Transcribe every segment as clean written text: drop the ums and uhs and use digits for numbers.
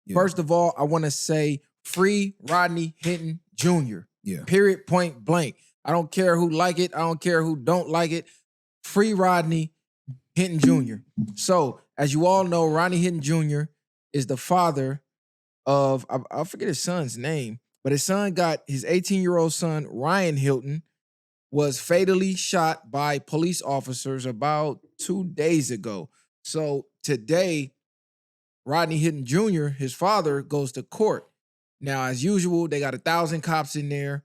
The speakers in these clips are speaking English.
Yeah. First of all, I want to say free Rodney Hinton Jr. Yeah. Period, point blank. I don't care who like it. I don't care who don't like it. Free Rodney Hinton Jr. So, as you all know, Rodney Hinton Jr. is the father of, I forget his son's name, but his son got, his 18-year-old son, Ryan Hilton, was fatally shot by police officers about 2 days ago. So today, Rodney Hinton Jr., his father, goes to court. Now, as usual, they got 1,000 cops in there.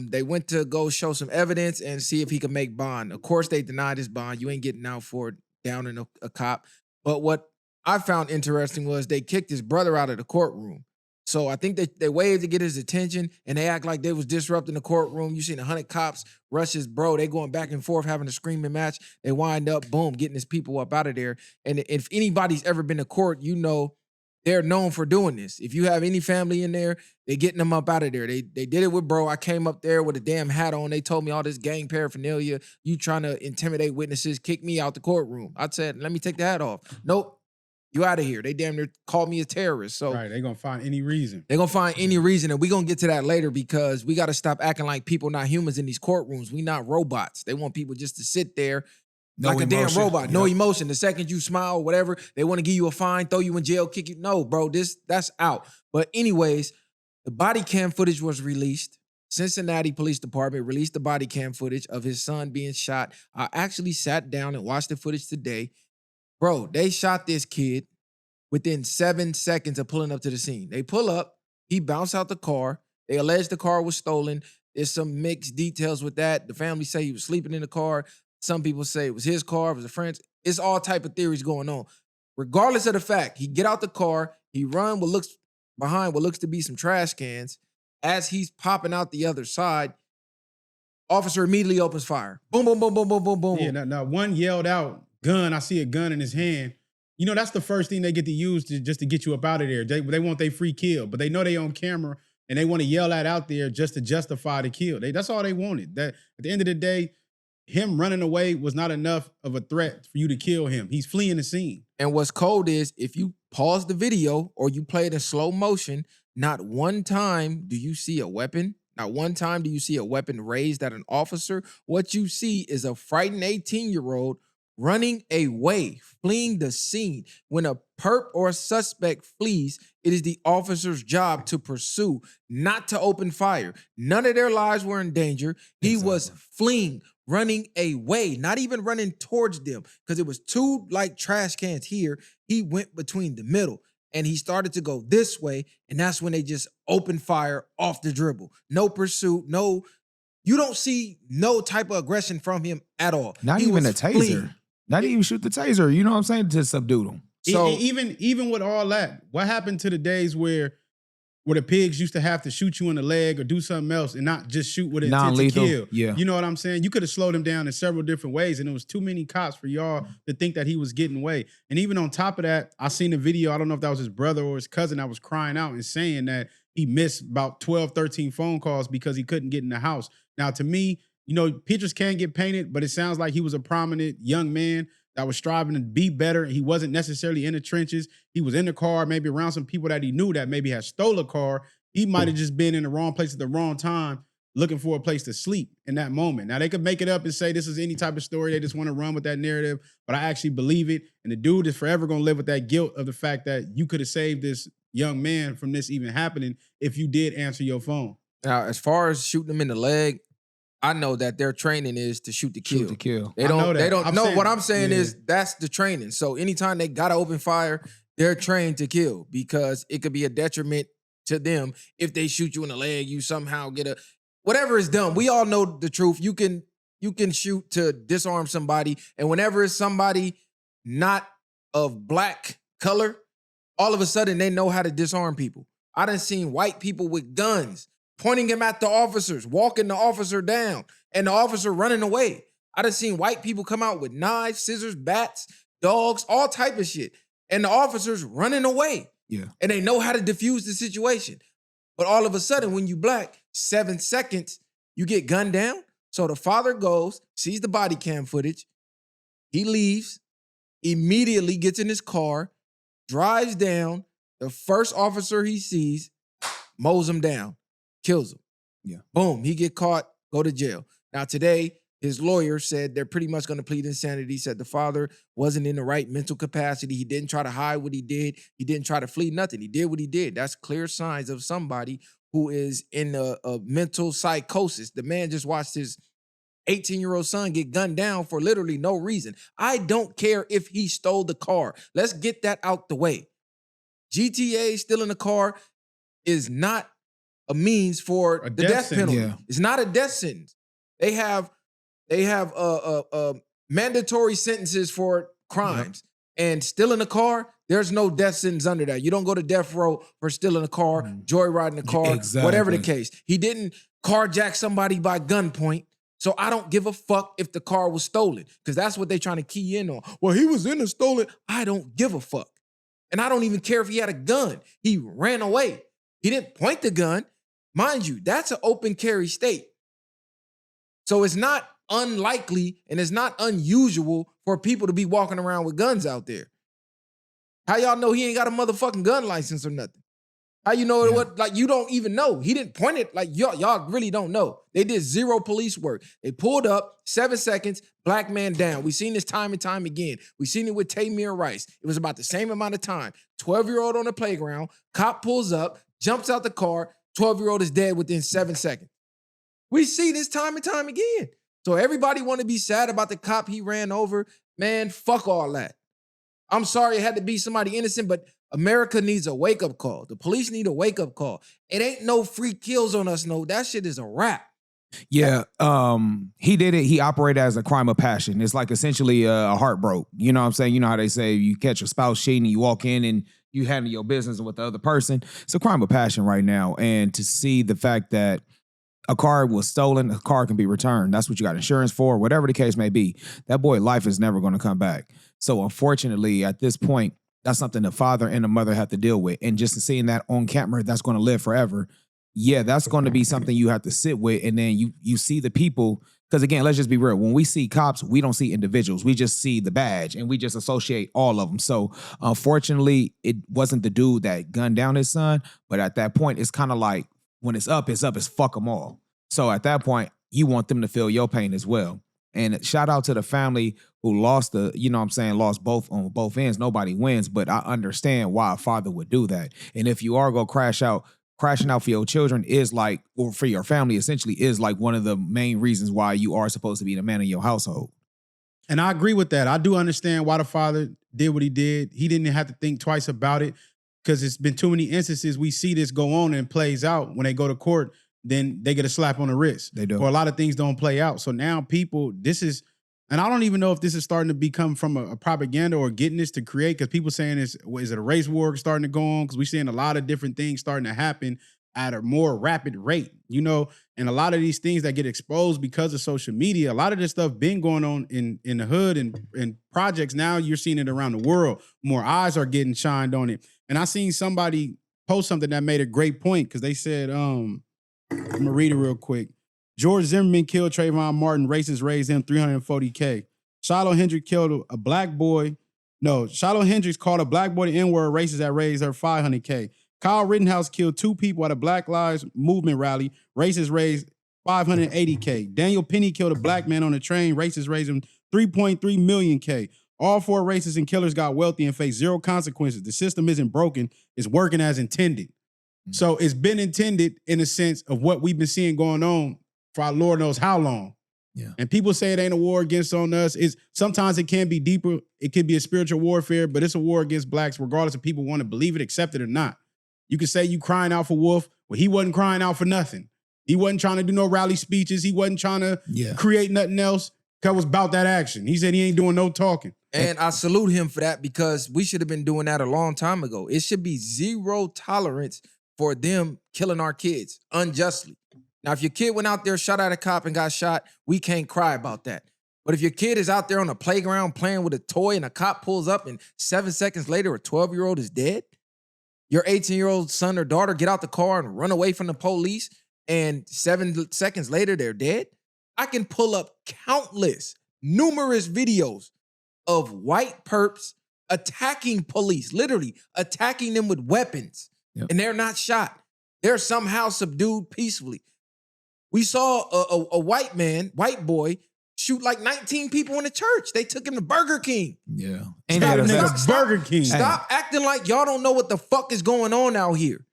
They went to go show some evidence and see if he could make bond. Of course, they denied his bond. You ain't getting out for downing a cop. But what I found interesting was they kicked his brother out of the courtroom. So I think they waved to get his attention, and they act like they was disrupting the courtroom. You seen 100 cops rush his bro. They going back and forth having a screaming match. They wind up, boom, getting his people up out of there. And if anybody's ever been to court, you know they're known for doing this. If you have any family in there, they getting them up out of there. They did it with bro. I came up there with a damn hat on. They told me all this gang paraphernalia. You trying to intimidate witnesses, kick me out the courtroom. I said, let me take the hat off. Nope. You out of here. They damn near called me a terrorist. So right, they're going to find any reason. They're going to find any reason. And we're going to get to that later because we got to stop acting like people not humans in these courtrooms. We not robots. They want people just to sit there like a damn robot. No emotion. The second you smile or whatever, they want to give you a fine, throw you in jail, kick you. No, bro, that's out. But anyways, the body cam footage was released. Cincinnati Police Department released the body cam footage of his son being shot. I actually sat down and watched the footage today. Bro, they shot this kid within 7 seconds of pulling up to the scene. They pull up, he bounced out the car. They allege the car was stolen. There's some mixed details with that. The family say he was sleeping in the car. Some people say it was his car, it was a friend's. It's all type of theories going on. Regardless of the fact, he get out the car, he run what looks behind what looks to be some trash cans. As he's popping out the other side, officer immediately opens fire. Boom, boom, boom, boom, boom, boom, boom. Yeah, now one yelled out, gun. I see a gun in his hand. You know, that's the first thing they get to use just to get you up out of there. They want their free kill, but they know they on camera and they want to yell that out there just to justify the kill. That's all they wanted. That at the end of the day, him running away was not enough of a threat for you to kill him. He's fleeing the scene. And what's cold is if you pause the video or you play it in slow motion, not one time do you see a weapon. Not one time do you see a weapon raised at an officer. What you see is a frightened 18-year-old running away, fleeing the scene. When a perp or a suspect flees, it is the officer's job to pursue, not to open fire. None of their lives were in danger. He was fleeing, running away, not even running towards them because it was two like trash cans here. He went between the middle and he started to go this way. And that's when they just opened fire off the dribble. No pursuit, no, you don't see no type of aggression from him at all. Not even a taser. Fleeing. Not even shoot the taser. You know what I'm saying? To subdue them. So even with all that, what happened to the days where the pigs used to have to shoot you in the leg or do something else and not just shoot with intent to kill? Yeah. You know what I'm saying? You could have slowed him down in several different ways, and it was too many cops for y'all to think that he was getting away. And even on top of that, I seen a video, I don't know if that was his brother or his cousin that was crying out and saying that he missed about 12, 13 phone calls because he couldn't get in the house. Now, to me, you know, pictures can get painted, but it sounds like he was a prominent young man that was striving to be better. He wasn't necessarily in the trenches. He was in the car, maybe around some people that he knew that maybe had stole a car. He might have just been in the wrong place at the wrong time, looking for a place to sleep in that moment. Now, they could make it up and say this is any type of story. They just want to run with that narrative, but I actually believe it. And the dude is forever going to live with that guilt of the fact that you could have saved this young man from this even happening if you did answer your phone. Now, as far as shooting him in the leg, I know that their training is to shoot to kill. Shoot to kill. They don't know. What I'm saying is that's the training. So anytime they gotta open fire, they're trained to kill because it could be a detriment to them if they shoot you in the leg. You somehow get whatever is done. We all know the truth. You can shoot to disarm somebody, and whenever it's somebody not of black color, all of a sudden they know how to disarm people. I done seen white people with guns pointing him at the officers, walking the officer down, and the officer running away. I done seen white people come out with knives, scissors, bats, dogs, all type of shit, and the officers running away. Yeah. And they know how to diffuse the situation. But all of a sudden, when you black, 7 seconds, you get gunned down. So the father goes, sees the body cam footage, he leaves, immediately gets in his car, drives down, The first officer he sees mows him down, kills him. Yeah. Boom, he get caught, go to jail. Now today, his lawyer said they're pretty much going to plead insanity. He said the father wasn't in the right mental capacity. He didn't try to hide what he did. He didn't try to flee nothing. He did what he did. That's clear signs of somebody who is in a mental psychosis. The man just watched his 18-year-old son get gunned down for literally no reason. I don't care if he stole the car. Let's get that out the way. GTA stealing a car is not a means for the death penalty. Yeah. It's not a death sentence. They have mandatory sentences for crimes. And stealing a car, there's no death sentence under that. You don't go to death row for stealing a car, joyriding a car, whatever the case. He didn't carjack somebody by gunpoint. So I don't give a fuck if the car was stolen, because that's what they're trying to key in on. Well, he was in a stolen. I don't give a fuck. And I don't even care if he had a gun. He ran away. He didn't point the gun. Mind you, that's an open carry state. So it's not unlikely and it's not unusual for people to be walking around with guns out there. How y'all know he ain't got a motherfucking gun license or nothing? How you know what? Like, you don't even know. He didn't point it. Like, y'all really don't know. They did zero police work. They pulled up, 7 seconds, black man down. We seen this time and time again. We seen it with Tamir Rice. It was about the same amount of time. 12-year-old on the playground, cop pulls up, jumps out the car, 12-year-old is dead within 7 seconds. We see this time and time again. So everybody want to be sad about the cop he ran over. Man, fuck all that. I'm sorry it had to be somebody innocent, but America needs a wake-up call. The police need a wake-up call. It ain't no free kills on us, no. That shit is a wrap. Yeah, he did it. He operated as a crime of passion. It's like essentially a heart broke. You know what I'm saying? You know how they say you catch a spouse cheating, you walk in and you handle your business with the other person. It's a crime of passion right now. And to see the fact that a car was stolen, a car can be returned. That's what you got insurance for, whatever the case may be. That boy's life is never going to come back. So unfortunately, at this point, that's something the father and the mother have to deal with. And just seeing that on camera, that's going to live forever. Yeah, that's going to be something you have to sit with. And then you see the people, because again, let's just be real. When we see cops, we don't see individuals. We just see the badge and we just associate all of them. So unfortunately, it wasn't the dude that gunned down his son. But at that point, it's kind of like, when it's up, it's fuck them all. So at that point, you want them to feel your pain as well. And shout out to the family who lost lost both on both ends. Nobody wins, but I understand why a father would do that. And if you are going to crashing out for your children is like, or for your family essentially is like one of the main reasons why you are supposed to be the man of your household. And I agree with that. I do understand why the father did what he did. He didn't have to think twice about it, because it's been too many instances we see this go on and plays out. When they go to court, then they get a slap on the wrist. They do. Or a lot of things don't play out. So now people, and I don't even know if this is starting to become from a propaganda or getting this to create, because people saying is it a race war starting to go on? Because we're seeing a lot of different things starting to happen at a more rapid rate, and a lot of these things that get exposed because of social media, a lot of this stuff been going on in the hood and projects. Now you're seeing it around the world. More eyes are getting shined on it. And I seen somebody post something that made a great point, because they said, I'm going to read it real quick. George Zimmerman killed Trayvon Martin. Racists raised him $340K. Shiloh Hendricks killed a black boy. No, Shiloh Hendricks called a black boy the N-word. Racists that raised her $500K. Kyle Rittenhouse killed 2 people at a Black Lives Movement rally. Racists raised $580K. Daniel Penny killed a black man on a train. Racists raised him $3.3 million K. All 4 racists and killers got wealthy and faced 0 consequences. The system isn't broken. It's working as intended. Mm-hmm. So it's been intended in a sense of what we've been seeing going on for our Lord knows how long. Yeah. And people say it ain't a war against on us. Sometimes it can be deeper. It could be a spiritual warfare, but it's a war against blacks, regardless if people want to believe it, accept it or not. You could say you crying out for Wolf. Well, he wasn't crying out for nothing. He wasn't trying to do no rally speeches. He wasn't trying to create nothing else. Cause it was about that action. He said he ain't doing no talking. And I salute him for that, because we should have been doing that a long time ago. It should be 0 tolerance for them killing our kids unjustly. Now, if your kid went out there, shot at a cop and got shot, we can't cry about that. But if your kid is out there on the playground playing with a toy and a cop pulls up and 7 seconds later a 12-year-old is dead, your 18-year-old son or daughter get out the car and run away from the police, and 7 seconds later they're dead, I can pull up numerous videos of white perps attacking police, literally attacking them with weapons, and they're not shot. They're somehow subdued peacefully. We saw a white boy, shoot like 19 people in the church. They took him to Burger King. Yeah. Burger King. Stop acting like y'all don't know what the fuck is going on out here.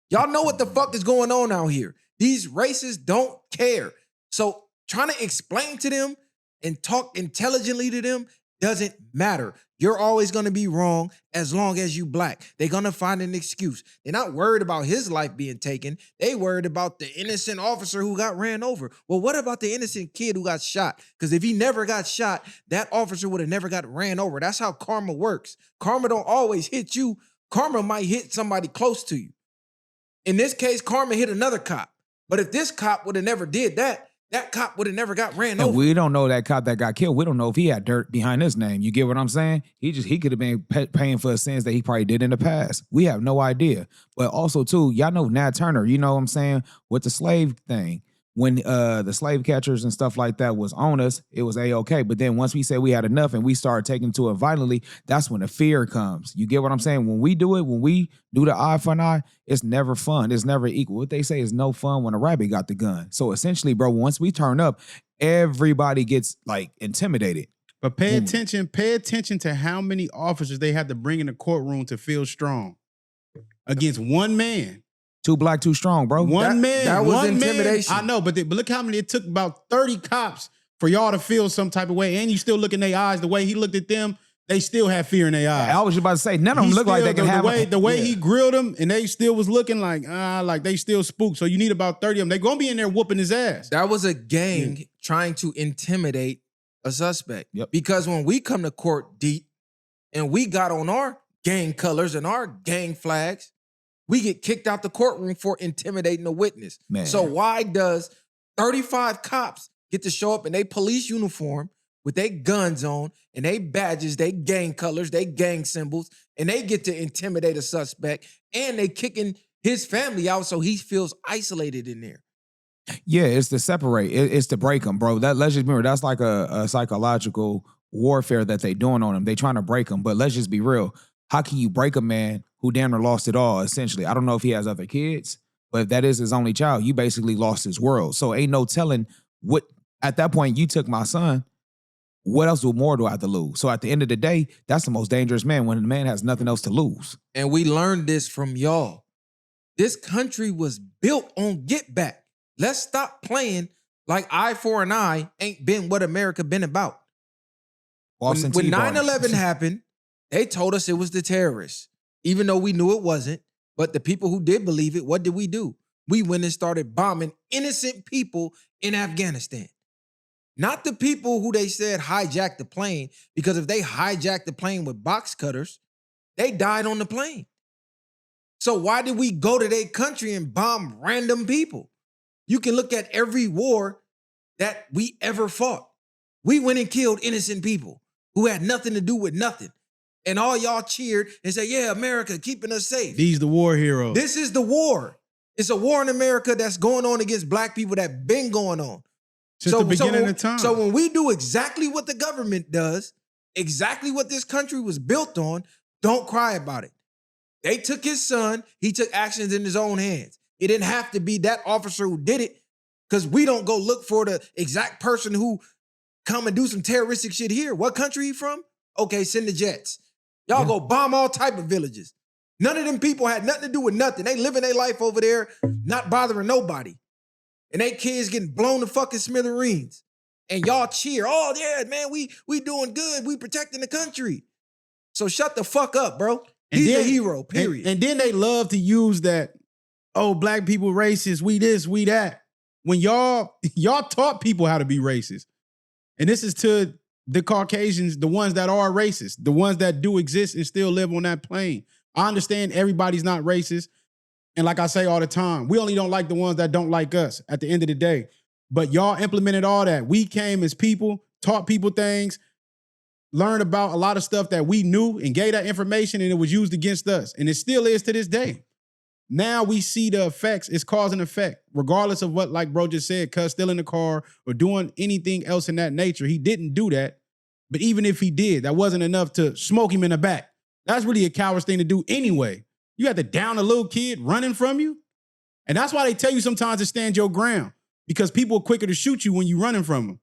Y'all know what the fuck is going on out here. These racists don't care. So trying to explain to them and talk intelligently to them doesn't matter. You're always going to be wrong as long as you black. They're going to find an excuse. They're not worried about his life being taken. They worried about the innocent officer who got ran over. Well, what about the innocent kid who got shot? Because if he never got shot, that officer would have never got ran over. That's how karma works. Karma don't always hit you. Karma might hit somebody close to you. In this case, karma hit another cop. But if this cop would have never did that, that cop would have never got ran over. We don't know that cop that got killed. We don't know if he had dirt behind his name. You get what I'm saying? He could have been paying for the sins that he probably did in the past. We have no idea. But also, too, y'all know Nat Turner, you know what I'm saying, with the slave thing. When the slave catchers and stuff like that was on us, it was A-okay. But then once we said we had enough and we started taking to it violently, that's when the fear comes. You get what I'm saying? When we do it, when we do the eye for an eye, it's never fun. It's never equal. What they say is no fun when a rabbit got the gun. So essentially, bro, once we turn up, everybody gets like intimidated. But pay attention to how many officers they had to bring in the courtroom to feel strong against one man. Too black, too strong, bro. One man. That was intimidation. I know, but look how many it took, about 30 cops for y'all to feel some type of way. And you still look in their eyes. The way he looked at them, they still had fear in their eyes. I was just about to say, none of them look like they can have the way he grilled them, and they still was looking like they still spooked. So you need about 30 of them. They're going to be in there whooping his ass. That was a gang trying to intimidate a suspect. Yep. Because when we come to court deep and we got on our gang colors and our gang flags, we get kicked out the courtroom for intimidating a witness. Man. So why does 35 cops get to show up in their police uniform with their guns on and they badges, they gang colors, they gang symbols, and they get to intimidate a suspect and they kicking his family out so he feels isolated in there? Yeah, it's to separate. It's to break them, bro. Let's just remember, that's like a psychological warfare that they doing on him. They trying to break him, but let's just be real. How can you break a man who damn near lost it all, essentially? I don't know if he has other kids, but if that is his only child, you basically lost his world. So ain't no telling what, at that point, you took my son. What else more do I have to lose? So at the end of the day, that's the most dangerous man, when the man has nothing else to lose. And we learned this from y'all. This country was built on get back. Let's stop playing like eye for an eye ain't been what America been about. When 9/11 happened, they told us it was the terrorists, even though we knew it wasn't. But the people who did believe it, what did? We went and started bombing innocent people in Afghanistan. Not the people who they said hijacked the plane, because if they hijacked the plane with box cutters, they died on the plane. So why did we go to their country and bomb random people? You can look at every war that we ever fought. We went and killed innocent people who had nothing to do with nothing. And all y'all cheered and said, yeah, America keeping us safe. These the war heroes. This is the war. It's a war in America that's going on against black people that been going on. Since the beginning of time. So when we do exactly what the government does, exactly what this country was built on, don't cry about it. They took his son. He took actions in his own hands. It didn't have to be that officer who did it, because we don't go look for the exact person who come and do some terroristic shit here. What country he from? Okay, send the jets. Y'all go bomb all type of villages. None of them people had nothing to do with nothing. They living their life over there, not bothering nobody. And they kids getting blown to fucking smithereens. And y'all cheer. Oh, yeah, man, we doing good. We protecting the country. So shut the fuck up, bro. He's a hero, period. And then they love to use that, oh, black people racist, we this, we that. When y'all taught people how to be racist. And this is to the Caucasians, the ones that are racist, the ones that do exist and still live on that plane. I understand everybody's not racist. And like I say all the time, we only don't like the ones that don't like us at the end of the day. But y'all implemented all that. We came as people, taught people things, learned about a lot of stuff that we knew and gave that information, and it was used against us. And it still is to this day. Now we see the effects. It's cause and effect, regardless of what, like bro just said, cuz still in the car or doing anything else in that nature. He didn't do that. But even if he did, that wasn't enough to smoke him in the back. That's really a coward's thing to do anyway. You have to down a little kid running from you. And that's why they tell you sometimes to stand your ground. Because people are quicker to shoot you when you're running from them.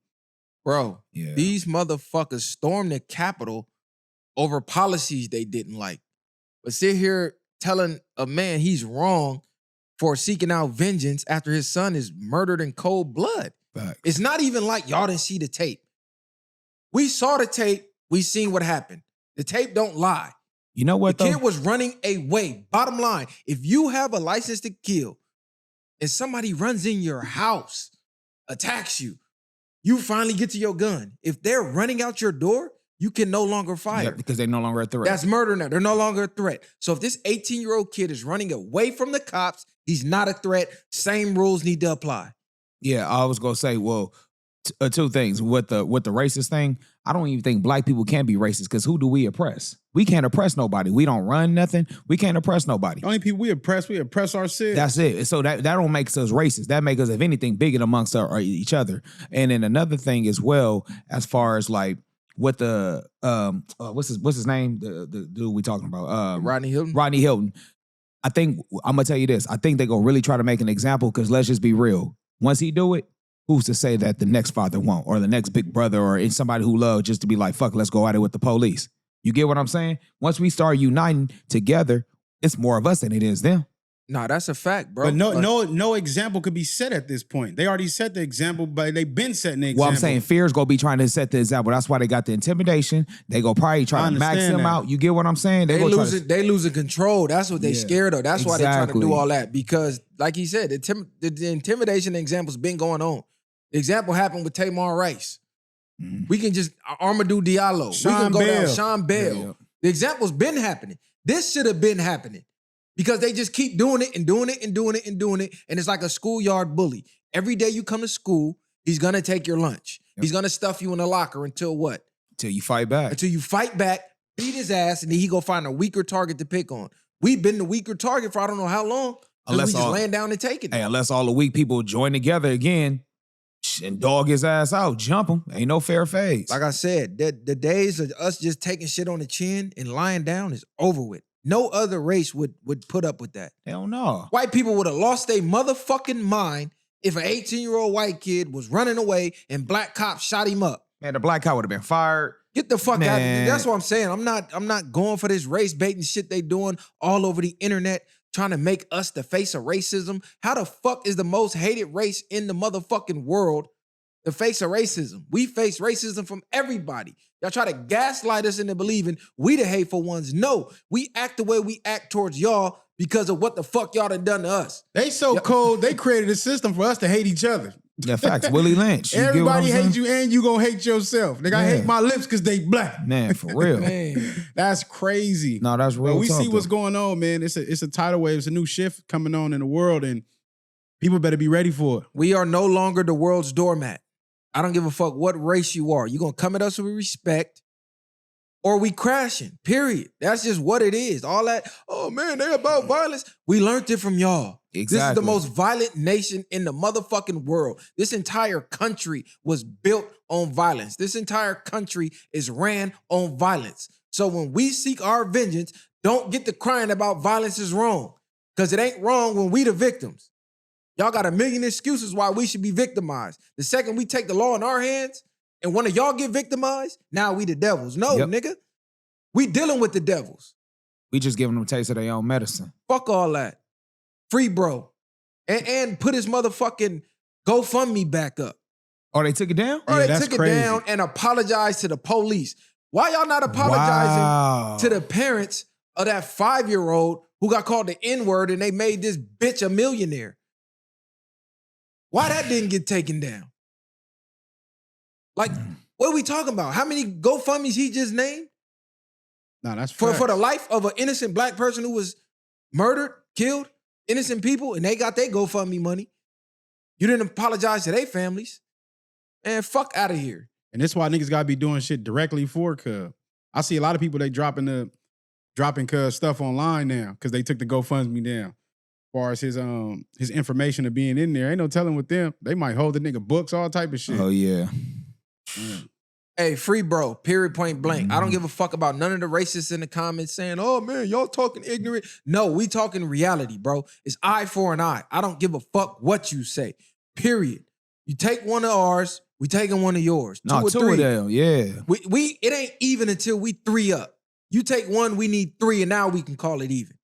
Bro, these motherfuckers stormed the Capitol over policies they didn't like. But sit here telling a man he's wrong for seeking out vengeance after his son is murdered in cold blood. Facts. It's not even like y'all didn't see the tape. We saw the tape. We seen what happened. The tape don't lie. You know what, the kid was running away. Bottom line, if you have a license to kill and somebody runs in your house, attacks you, you finally get to your gun. If they're running out your door, you can no longer fire. Yeah, because they're no longer a threat. That's murder now. They're no longer a threat. So if this 18-year-old kid is running away from the cops, he's not a threat. Same rules need to apply. Yeah, I was gonna say, well, two things with the racist thing. I don't even think black people can be racist because who do we oppress? We can't oppress nobody. We don't run nothing. We can't oppress nobody. The only people we oppress ourselves. That's it. So that don't make us racist. That makes us, if anything, bigot amongst each other. And then another thing as well, as far as like with the what's his name? The dude we talking about? Rodney Hilton. Rodney Hilton. I think I'm gonna tell you this. I think they're gonna really try to make an example because let's just be real. Once he do it, who's to say that the next father won't, or the next big brother, or somebody who loves just to be like, fuck, let's go at it with the police. You get what I'm saying? Once we start uniting together, it's more of us than it is them. Nah, that's a fact, bro. But no example could be set at this point. They already set the example, but they've been setting the example. Well, I'm saying fear's gonna be trying to set the example. That's why they got the intimidation. They go probably try to max him out. You get what I'm saying? They losing control. That's what they scared of. That's why they're trying to do all that. Because, like he said, the intimidation example's been going on. The example happened with Tamar Rice. Mm-hmm. We can just Amadou Diallo. We can go down Sean Bell. Yeah. The example's been happening. This should have been happening. Because they just keep doing it and doing it and doing it and doing it. And it's like a schoolyard bully. Every day you come to school, he's going to take your lunch. Yep. He's going to stuff you in a locker until what? Until you fight back. Until you fight back, beat his ass, and then he go find a weaker target to pick on. We've been the weaker target for I don't know how long. Unless we just laying down and taking it. Hey, unless all the weak people join together again and dog his ass out, jump him. Ain't no fair fades. Like I said, the days of us just taking shit on the chin and lying down is over with. No other race would put up with that. Hell no. White people would have lost their motherfucking mind if an 18-year-old white kid was running away and black cops shot him up. Man, the black cop would have been fired. Get the fuck out of here. That's what I'm saying. I'm not going for this race baiting shit they doing all over the internet, trying to make us the face of racism. How the fuck is the most hated race in the motherfucking world the face of racism? We face racism from everybody. Y'all try to gaslight us into believing we the hateful ones. No, we act the way we act towards y'all because of what the fuck y'all done to us. They so cold, they created a system for us to hate each other. Yeah, facts. Willie Lynch. Everybody hates you and you gonna hate yourself. Nigga, I hate my lips because they black. Man, for real. Man, that's crazy. No, that's real. But we see what's going on, man. It's a tidal wave. It's a new shift coming on in the world and people better be ready for it. We are no longer the world's doormat. I don't give a fuck what race you are. You're going to come at us with respect or we crashing, period. That's just what it is. All that, oh man, they about violence. We learned it from y'all. Exactly. This is the most violent nation in the motherfucking world. This entire country was built on violence. This entire country is ran on violence. So when we seek our vengeance, don't get to crying about violence is wrong because it ain't wrong when we the victims. Y'all got a million excuses why we should be victimized. The second we take the law in our hands and one of y'all get victimized, now we the devils. No, nigga. We dealing with the devils. We just giving them a taste of their own medicine. Fuck all that. Free bro. And put his motherfucking GoFundMe back up. Oh, they took it down? Oh, they took it down and apologized to the police. Why y'all not apologizing to the parents of that 5-year-old who got called the N-word and they made this bitch a millionaire? Why that didn't get taken down? Like, what are we talking about? How many GoFundMes he just named? No, that's for the life of an innocent black person who was murdered, killed, innocent people, and they got their GoFundMe money. You didn't apologize to their families. Man, fuck out of here. And that's why niggas gotta be doing shit directly for Cub. I see a lot of people, they dropping Cub stuff online now because they took the GoFundMe down. As far as his information of being in there, ain't no telling with them. They might hold the nigga books, all type of shit. Oh yeah. Hey, free bro, period, point blank. I don't give a fuck about none of the racists in the comments saying, oh man, y'all talking ignorant. No, we talking reality, bro. It's eye for an eye. I don't give a fuck what you say, period. You take one of ours, we taking one of yours. No, Two two or of three. them, yeah. We it ain't even until we 3 up. You take one, we need 3, and now we can call it even.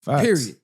Facts. Period.